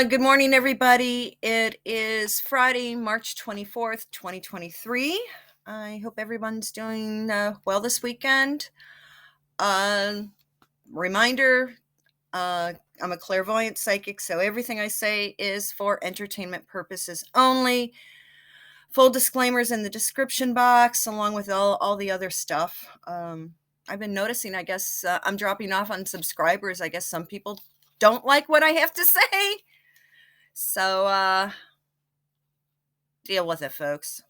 Good morning, everybody. It is Friday, March 24th, 2023. I hope everyone's doing well this weekend. Uh, Reminder I'm a clairvoyant psychic, so everything I say is for entertainment purposes only. Full disclaimers in the description box, along with all the other stuff. I've been noticing, I guess, I'm dropping off on subscribers. I guess some people don't like what I have to say. So, deal with it, folks.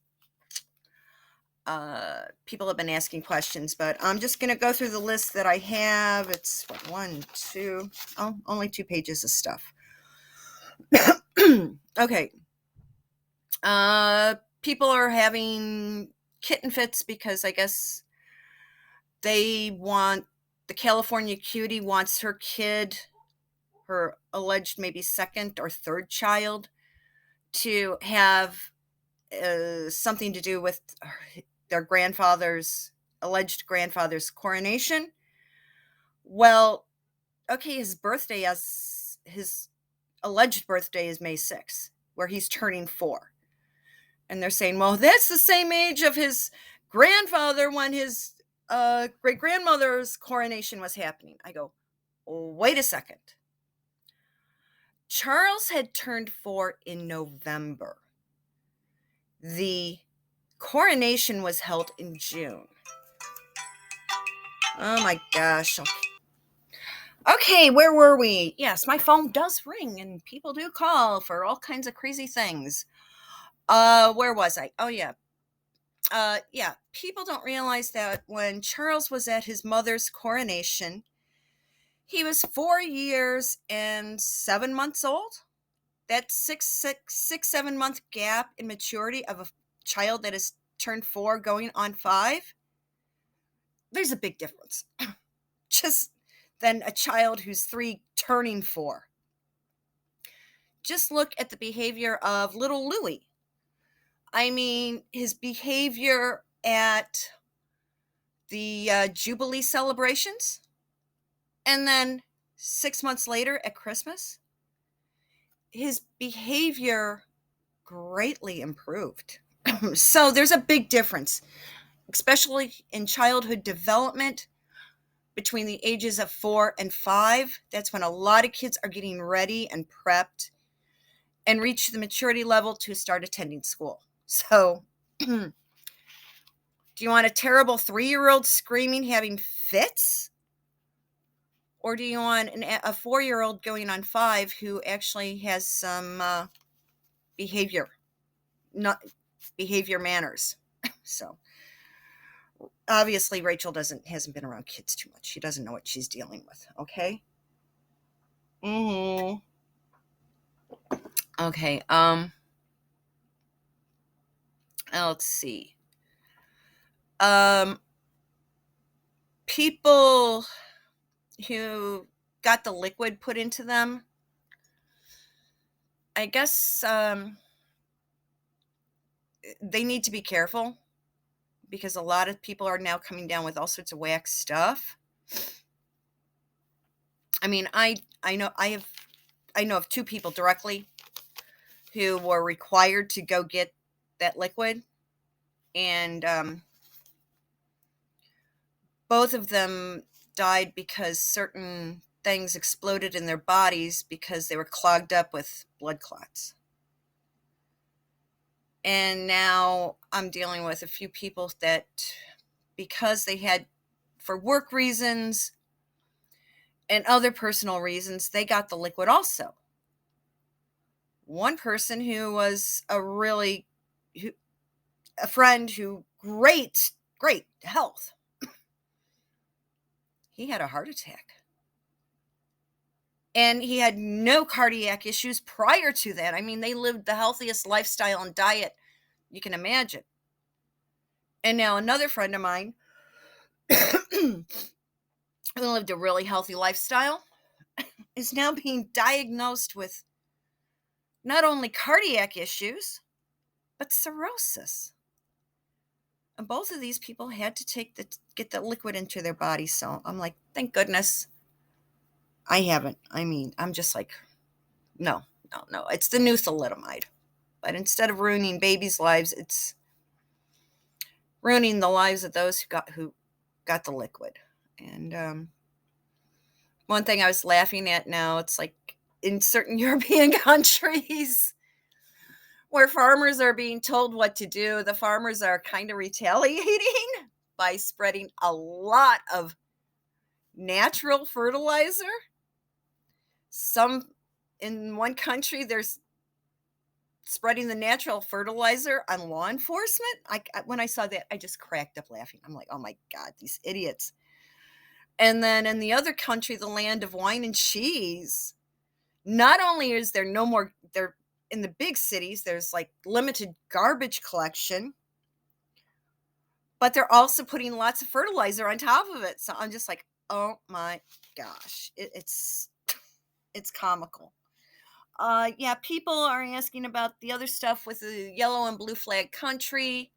People have been asking questions, but I'm just going to go through the list that I have. It's only 2 pages of stuff. Okay. People are having kitten fits because I guess the California cutie wants her kid, her alleged maybe second or third child, to have something to do with their alleged grandfather's coronation. Well, okay, his alleged birthday is May 6th, where he's turning 4. And they're saying, well, that's the same age of his grandfather when his great-grandmother's coronation was happening. I go, wait a second. Charles had turned 4 in November. The coronation was held in June. Oh my gosh. Okay, where were we? Yes, my phone does ring and people do call for all kinds of crazy things. Where was I? Oh yeah. People don't realize that when Charles was at his mother's coronation, he was 4 years and 7 months old. That 7 month gap in maturity of a child that has turned 4 going on 5, there's a big difference. Just than a child who's 3 turning 4. Just look at the behavior of little Louis. I mean, his behavior at the Jubilee celebrations, and then 6 months later at Christmas, his behavior greatly improved. So there's a big difference, especially in childhood development between the ages of 4 and 5. That's when a lot of kids are getting ready and prepped and reach the maturity level to start attending school. So do you want a terrible 3-year-old screaming, having fits? Or do you want a 4-year-old going on 5 who actually has some behavior manners? So obviously Rachel hasn't been around kids too much. She doesn't know what she's dealing with. Okay. Okay. Let's see. People who got the liquid put into them, I guess they need to be careful, because a lot of people are now coming down with all sorts of whack stuff. I mean, I know of 2 people directly who were required to go get that liquid, and both of them died because certain things exploded in their bodies because they were clogged up with blood clots. And now I'm dealing with a few people that, because they had, for work reasons and other personal reasons, they got the liquid also. One person who was a friend who great health, he had a heart attack. And he had no cardiac issues prior to that. I mean, they lived the healthiest lifestyle and diet you can imagine. And now another friend of mine who lived a really healthy lifestyle is now being diagnosed with not only cardiac issues, but cirrhosis. And both of these people had to get the liquid into their body. So I'm like, thank goodness I haven't. I mean, I'm just like, no, No, no, it's the new thalidomide. But instead of ruining babies' lives, it's ruining the lives of those who got the liquid. And one thing I was laughing at now, it's like in certain European countries where farmers are being told what to do, the farmers are kind of retaliating by spreading a lot of natural fertilizer. Some in one country, there's spreading the natural fertilizer on law enforcement. When I saw that, I just cracked up laughing. I'm like, oh my God, these idiots. And then in the other country, the land of wine and cheese, not only is there no more, there in the big cities, there's like limited garbage collection, but they're also putting lots of fertilizer on top of it. So I'm just like, oh my gosh, it's comical. Yeah, people are asking about the other stuff with the yellow and blue flag country.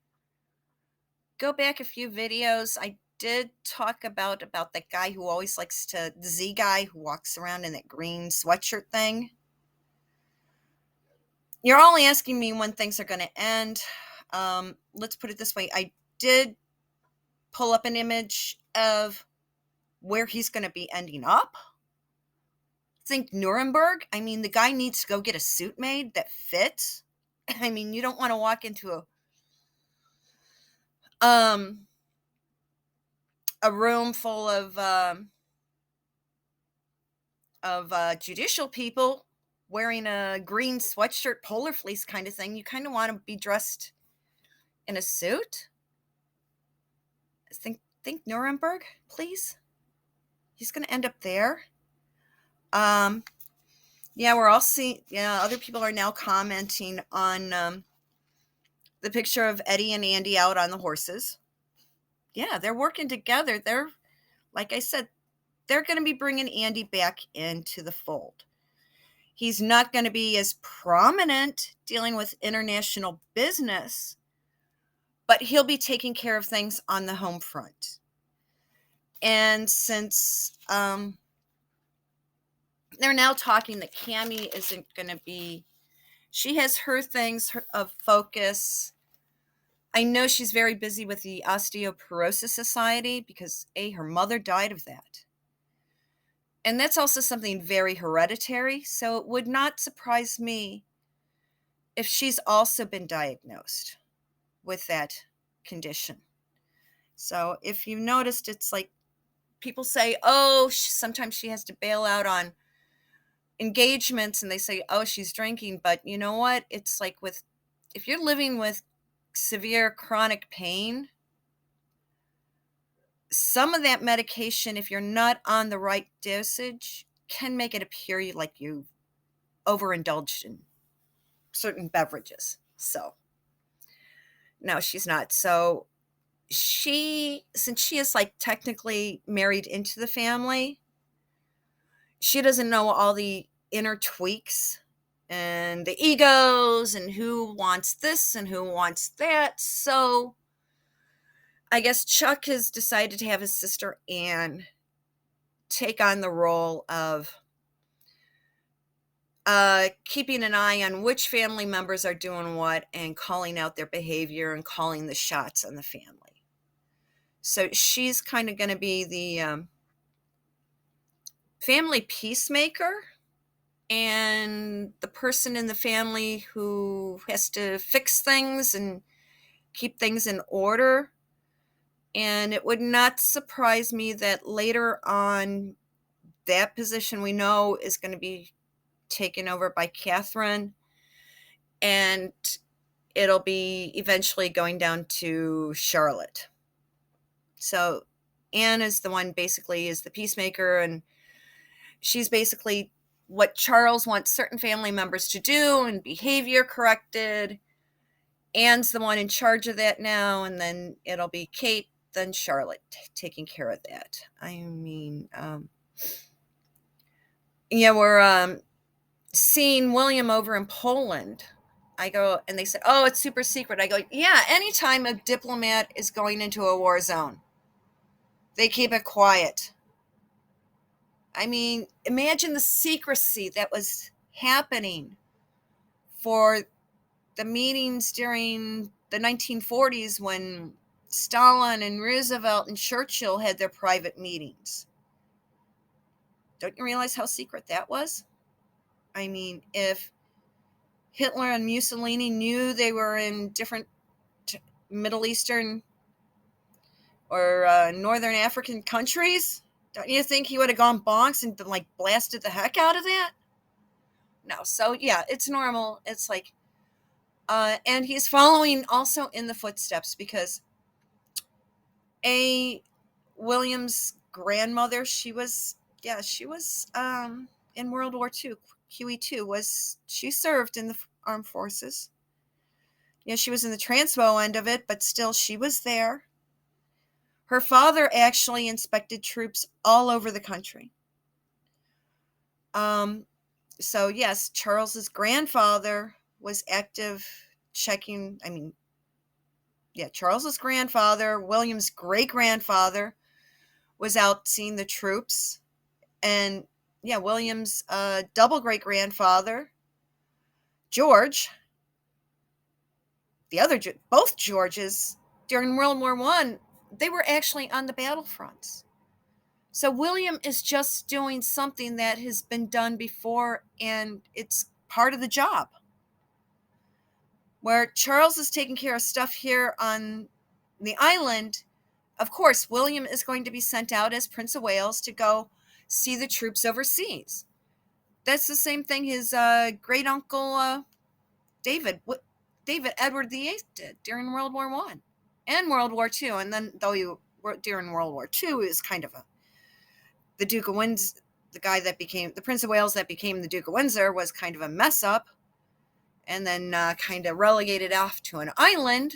Go back a few videos. I did talk about that guy who always likes to, the Z guy who walks around in that green sweatshirt thing. You're all asking me when things are going to end. Let's put it this way. I did pull up an image of where he's going to be ending up. Think Nuremberg. I mean, the guy needs to go get a suit made that fits. I mean, you don't want to walk into a room full of judicial people wearing a green sweatshirt, polar fleece kind of thing. You kind of want to be dressed in a suit. Think Nuremberg, please. He's going to end up there. Yeah, we're all seeing. Yeah, other people are now commenting on the picture of Eddie and Andy out on the horses. Yeah, they're working together. They're, like I said, they're going to be bringing Andy back into the fold. He's not going to be as prominent dealing with international business, but he'll be taking care of things on the home front. And since they're now talking that Cammie isn't going to be, she has her things of focus. I know she's very busy with the Osteoporosis Society because her mother died of that. And that's also something very hereditary. So it would not surprise me if she's also been diagnosed with that condition. So if you noticed, it's like people say, oh, sometimes she has to bail out on engagements and they say, oh, she's drinking. But you know what? It's like if you're living with severe chronic pain, some of that medication, if you're not on the right dosage, can make it appear like you overindulged in certain beverages. So, no, she's not. So, since she is like technically married into the family, she doesn't know all the inner tweaks and the egos and who wants this and who wants that. So, I guess Chuck has decided to have his sister Anne take on the role of keeping an eye on which family members are doing what and calling out their behavior and calling the shots on the family. So she's kind of going to be the family peacemaker and the person in the family who has to fix things and keep things in order. And it would not surprise me that later on, that position we know is going to be taken over by Catherine, and it'll be eventually going down to Charlotte. So Anne is the one basically is the peacemaker, and she's basically what Charles wants certain family members to do and behavior corrected. Anne's the one in charge of that now, and then it'll be Kate, then Charlotte taking care of that. I mean, yeah, we're seeing William over in Poland. I go, and they said, oh, it's super secret. I go, yeah, anytime a diplomat is going into a war zone, they keep it quiet. I mean, imagine the secrecy that was happening for the meetings during the 1940s when Stalin and Roosevelt and Churchill had their private meetings. Don't you realize how secret that was? I mean, if Hitler and Mussolini knew they were in different Middle Eastern or Northern African countries, don't you think he would have gone bonks and like blasted the heck out of that? No. So yeah, it's normal. It's like, and he's following also in the footsteps because William's grandmother, she was in World War II. QE2 she served in the armed forces. Yeah, she was in the transpo end of it, but still she was there. Her father actually inspected troops all over the country. So yes, Charles's grandfather was active checking. Charles's grandfather, William's great-grandfather, was out seeing the troops. And yeah, William's double great-grandfather, George, both Georges, during World War I, they were actually on the battlefronts. So William is just doing something that has been done before, and it's part of the job. Where Charles is taking care of stuff here on the island, of course, William is going to be sent out as Prince of Wales to go see the troops overseas. That's the same thing his great uncle David Edward VIII did during World War I and World War II. And then, during World War II, he was kind of the Duke of Windsor, the guy that became the Prince of Wales that became the Duke of Windsor, was kind of a mess up, and then kind of relegated off to an island,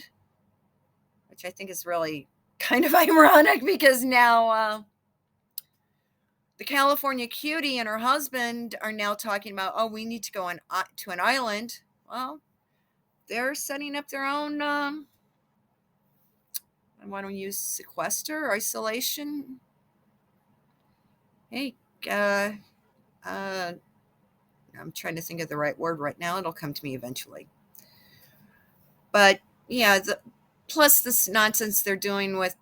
which I think is really kind of ironic because now the California cutie and her husband are now talking about, oh, we need to go to an island. Well, they're setting up their own, I want to use sequester, isolation. Hey, I'm trying to think of the right word right now. It'll come to me eventually. But yeah, plus this nonsense they're doing with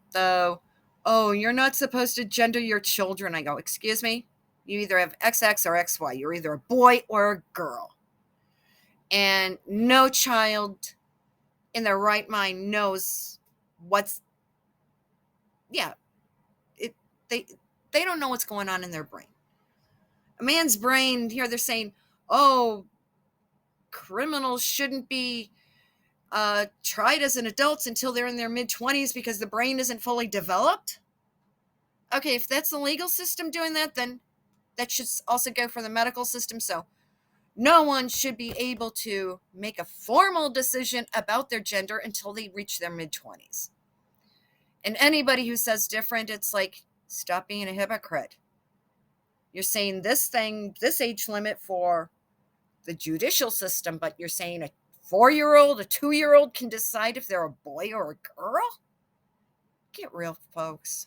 oh, you're not supposed to gender your children. I go, excuse me? You either have XX or XY. You're either a boy or a girl. And no child in their right mind knows they don't know what's going on in their brain. A man's brain, here they're saying, oh, criminals shouldn't be tried as an adults until they're in their mid-20s because the brain isn't fully developed. Okay, if that's the legal system doing that, then that should also go for the medical system. So no one should be able to make a formal decision about their gender until they reach their mid-20s. And anybody who says different, it's like, stop being a hypocrite. You're saying this age limit for the judicial system, but you're saying a 4-year-old, a 2-year-old can decide if they're a boy or a girl? Get real, folks.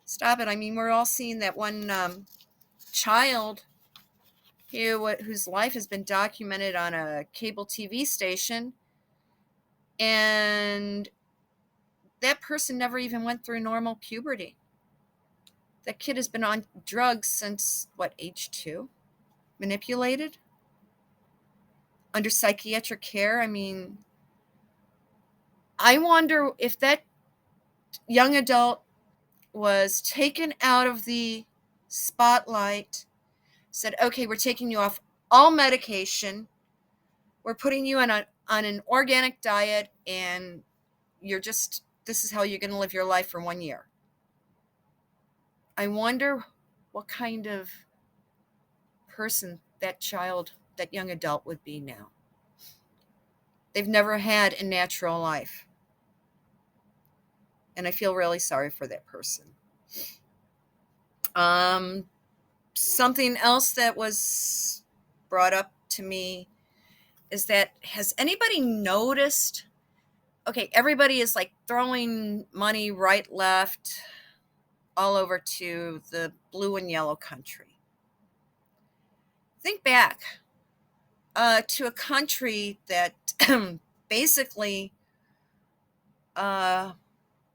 Stop it. I mean, we're all seeing that one child whose life has been documented on a cable TV station, and that person never even went through normal puberty. That kid has been on drugs since, age 2? Manipulated? Under psychiatric care? I mean, I wonder if that young adult was taken out of the spotlight, said, okay, we're taking you off all medication, we're putting you on an organic diet, and this is how you're going to live your life for 1 year. I wonder what kind of person that young adult would be now. They've never had a natural life. And I feel really sorry for that person. Something else that was brought up to me is that, has anybody noticed, okay, everybody is like throwing money right, left, all over to the blue and yellow country. Think back. to a country that basically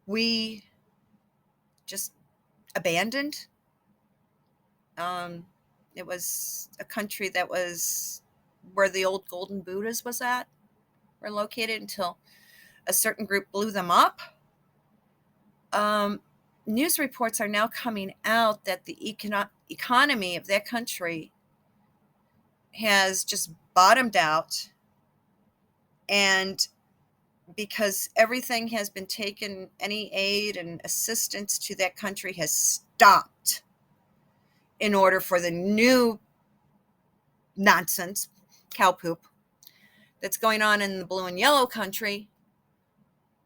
we just abandoned. It was a country that was where the old golden Buddhas were located until a certain group blew them up. News reports are now coming out that the economy of that country has just bottomed out, and because everything has been taken, any aid and assistance to that country has stopped in order for the new nonsense, cow poop, that's going on in the blue and yellow country.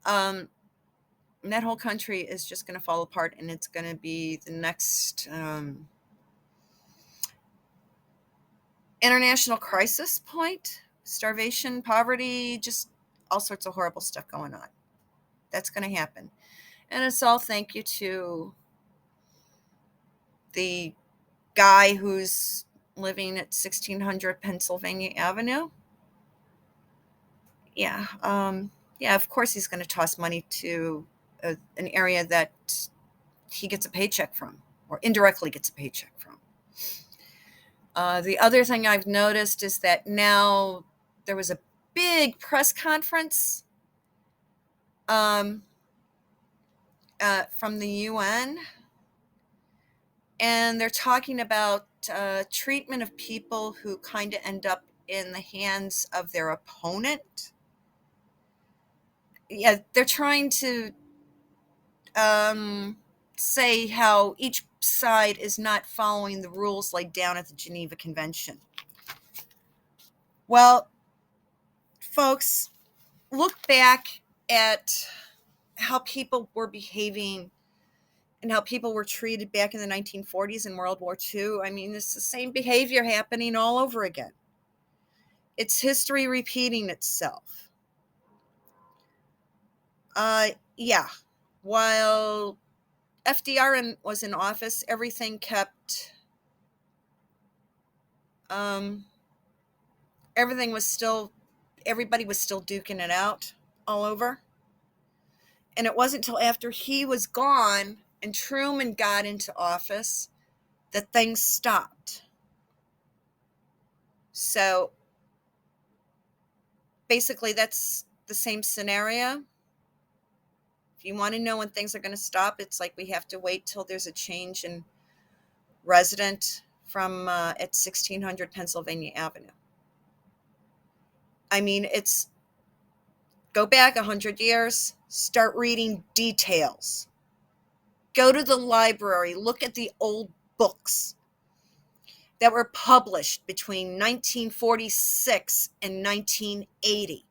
That whole country is just going to fall apart, and it's going to be the next international crisis point. Starvation, poverty, just all sorts of horrible stuff going on. That's going to happen. And it's all thank you to the guy who's living at 1600 Pennsylvania Avenue. Yeah, of course he's going to toss money to an area that he gets a paycheck from, or indirectly gets a paycheck from. The other thing I've noticed is that now there was a big press conference from the UN, and they're talking about treatment of people who kind of end up in the hands of their opponent. Yeah, they're trying to say how each side is not following the rules laid down at the Geneva Convention. Well, folks, look back at how people were behaving and how people were treated back in the 1940s and World War II. I mean, it's the same behavior happening all over again. It's history repeating itself. Yeah, while FDR was in office, everything kept, everybody was still duking it out all over. And it wasn't until after he was gone and Truman got into office that things stopped. So basically that's the same scenario. If you want to know when things are going to stop, it's like we have to wait till there's a change in resident from at 1600 Pennsylvania Avenue. I mean, it's go back 100 years, start reading details. Go to the library, look at the old books that were published between 1946 and 1980.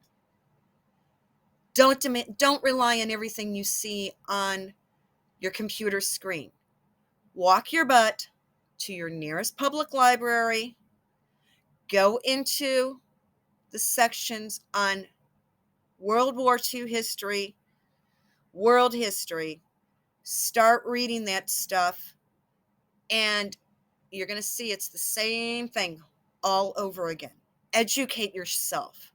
Don't rely on everything you see on your computer screen. Walk your butt to your nearest public library. Go into the sections on World War II history, world history. Start reading that stuff, and you're going to see it's the same thing all over again. Educate yourself.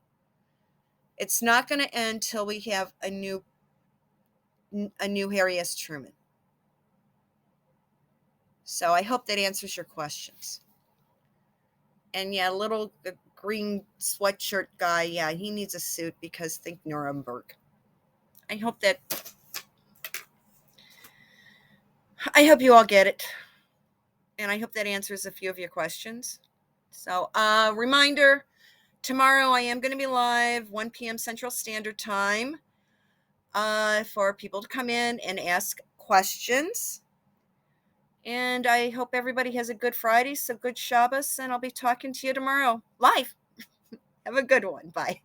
It's not going to end till we have a new Harry S. Truman. So I hope that answers your questions. And yeah, little green sweatshirt guy, yeah, he needs a suit because think Nuremberg. I hope you all get it. And I hope that answers a few of your questions. So, reminder, tomorrow I am going to be live, 1 p.m. Central Standard Time, for people to come in and ask questions. And I hope everybody has a good Friday, so good Shabbos, and I'll be talking to you tomorrow live. Have a good one. Bye.